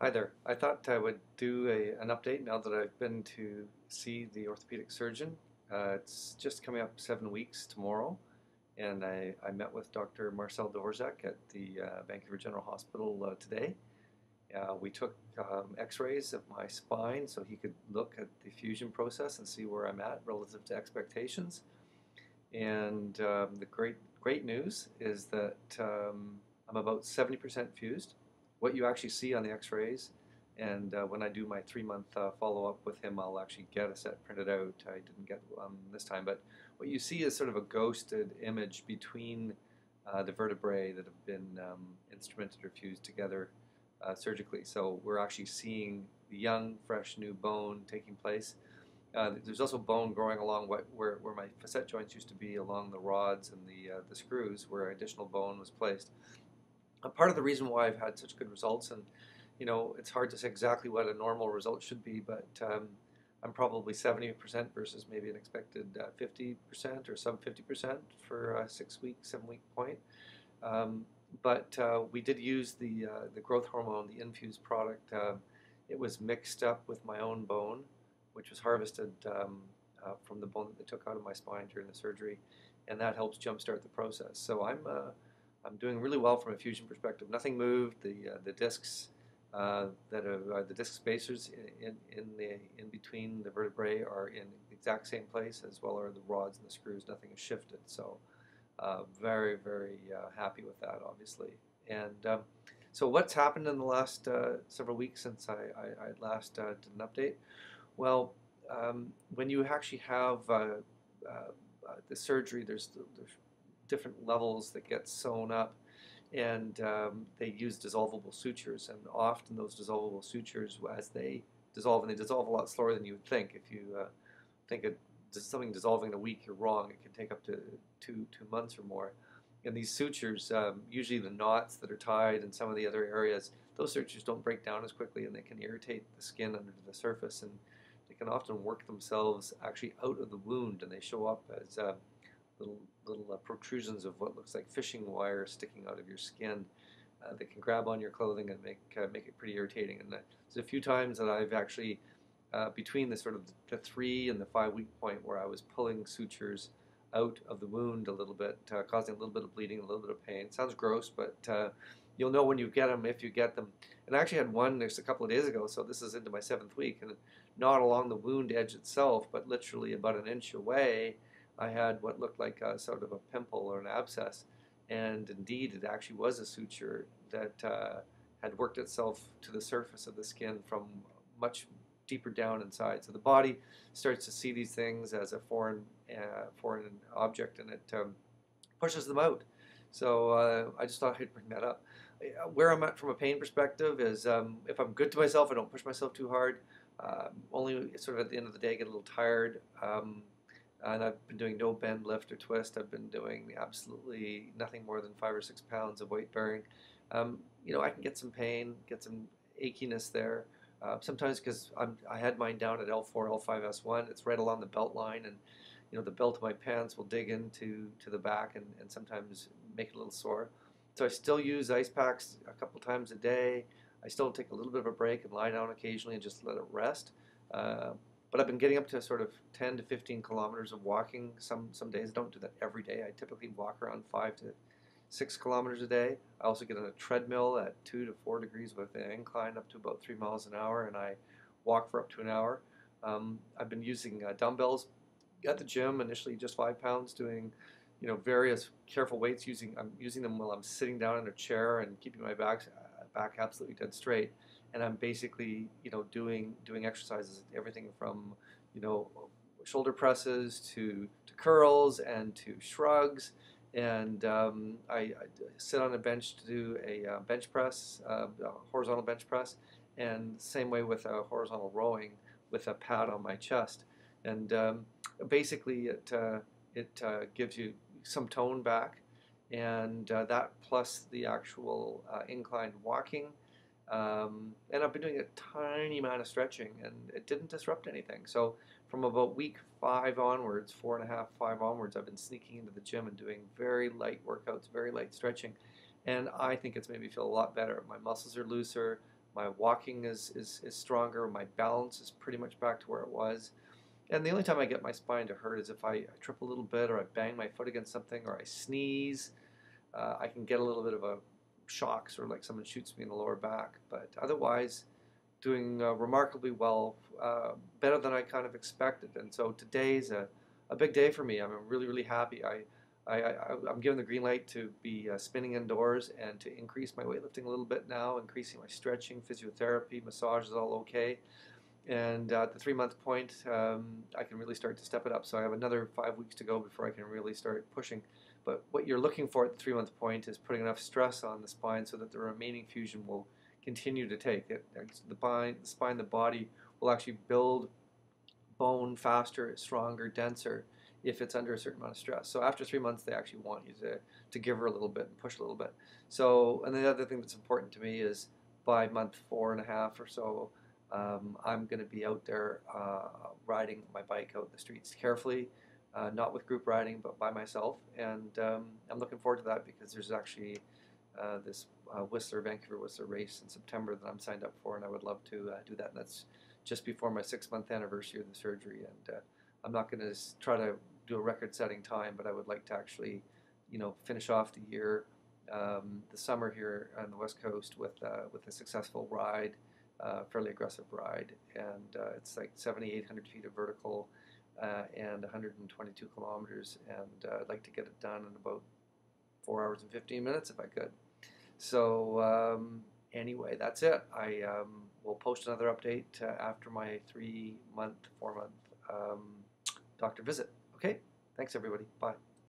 Hi there. I thought I would do an update now that I've been to see the orthopedic surgeon. It's just coming up 7 weeks tomorrow, and I met with Dr. Marcel Dvorak at the Vancouver General Hospital today. We took x-rays of my spine so he could look at the fusion process and see where I'm at relative to expectations. And the great news is that I'm about 70% fused. What you actually see on the x-rays, and when I do my 3-month follow-up with him, I'll actually get a set printed out. I didn't get one this time, but what you see is sort of a ghosted image between the vertebrae that have been instrumented or fused together surgically. So we're actually seeing the young, fresh, new bone taking place. There's also bone growing along where my facet joints used to be, along the rods and the screws, where additional bone was placed. Part of the reason why I've had such good results, and it's hard to say exactly what a normal result should be, but I'm probably 70% versus maybe an expected 50% or sub 50% for a 6-week, 7-week point. But we did use the growth hormone, the infused product. It was mixed up with my own bone, which was harvested from the bone that they took out of my spine during the surgery, and that helps jumpstart the process. So I'm doing really well from a fusion perspective. Nothing moved. The discs the disc spacers in between the vertebrae are in the exact same place, as well are the rods and the screws. Nothing has shifted. So very happy with that, obviously. And so what's happened in the last several weeks since I last did an update? Well, when you actually have the surgery, there's different levels that get sewn up, and they use dissolvable sutures, and often those dissolvable sutures, as they dissolve, and they dissolve a lot slower than you would think. If you think of something dissolving in a week, you're wrong. It can take up to two months or more. And these sutures, usually the knots that are tied and some of the other areas, those sutures don't break down as quickly, and they can irritate the skin under the surface, and they can often work themselves actually out of the wound, and they show up as little protrusions of what looks like fishing wire sticking out of your skin that can grab on your clothing and make it pretty irritating. And there's a few times that I've actually, between the sort of the 3 and the 5-week point, where I was pulling sutures out of the wound a little bit, causing a little bit of bleeding, a little bit of pain. It sounds gross, but you'll know when you get them if you get them. And I actually had one just a couple of days ago, so this is into my 7th week, and not along the wound edge itself, but literally about an inch away. I had what looked like sort of a pimple or an abscess, and indeed it actually was a suture that had worked itself to the surface of the skin from much deeper down inside. So the body starts to see these things as a foreign object, and it pushes them out. So I just thought I'd bring that up. Where I'm at from a pain perspective is if I'm good to myself, I don't push myself too hard. Only sort of at the end of the day I get a little tired. And I've been doing no bend, lift, or twist. I've been doing absolutely nothing more than 5 or 6 pounds of weight bearing. I can get some pain, get some achiness there. Sometimes because I had mine down at L4-L5-S1. It's right along the belt line, and the belt of my pants will dig into the back and sometimes make it a little sore. So I still use ice packs a couple times a day. I still take a little bit of a break and lie down occasionally and just let it rest. But I've been getting up to sort of 10 to 15 kilometers of walking some days. I don't do that every day. I typically walk around 5 to 6 kilometers a day. I also get on a treadmill at 2 to 4 degrees with an incline up to about 3 miles an hour, and I walk for up to an hour. I've been using dumbbells at the gym, initially just 5 pounds, doing various careful weights. I'm using them while I'm sitting down in a chair and keeping my back absolutely dead straight. And I'm basically, doing exercises, everything from, shoulder presses to curls and to shrugs. And I sit on a bench to do a bench press, a horizontal bench press, and same way with a horizontal rowing with a pad on my chest. And basically, it gives you some tone back, and that plus the actual inclined walking. And I've been doing a tiny amount of stretching, and it didn't disrupt anything. So from about week 5 onwards, 4.5, 5 onwards, I've been sneaking into the gym and doing very light workouts, very light stretching. And I think it's made me feel a lot better. My muscles are looser. My walking is stronger. My balance is pretty much back to where it was. And the only time I get my spine to hurt is if I trip a little bit or I bang my foot against something or I sneeze. I can get a little bit of a shock, sort of like someone shoots me in the lower back. But otherwise, doing remarkably well, better than I kind of expected. And so today's a big day for me. I'm really, really happy. I'm given the green light to be spinning indoors and to increase my weightlifting a little bit now, increasing my stretching, physiotherapy, massage is all okay. And at the 3 month point, I can really start to step it up. So I have another 5 weeks to go before I can really start pushing. But what you're looking for at the 3 month point is putting enough stress on the spine so that the remaining fusion will continue to take it. The spine, the body will actually build bone faster, stronger, denser if it's under a certain amount of stress. So after 3 months, they actually want you to give her a little bit and push a little bit. So, and the other thing that's important to me is by month 4.5 or so, I'm going to be out there riding my bike out in the streets carefully, not with group riding, but by myself. And I'm looking forward to that because there's actually this Vancouver Whistler race in September that I'm signed up for, and I would love to do that. And that's just before my 6 month anniversary of the surgery. And I'm not going to try to do a record-setting time, but I would like to actually, finish off the year, the summer here on the West Coast with a successful ride. Fairly aggressive ride, and it's like 7,800 feet of vertical and 122 kilometers, and I'd like to get it done in about 4 hours and 15 minutes if I could. So anyway, that's it. I will post another update after my 4 month doctor visit. Okay, thanks everybody. Bye.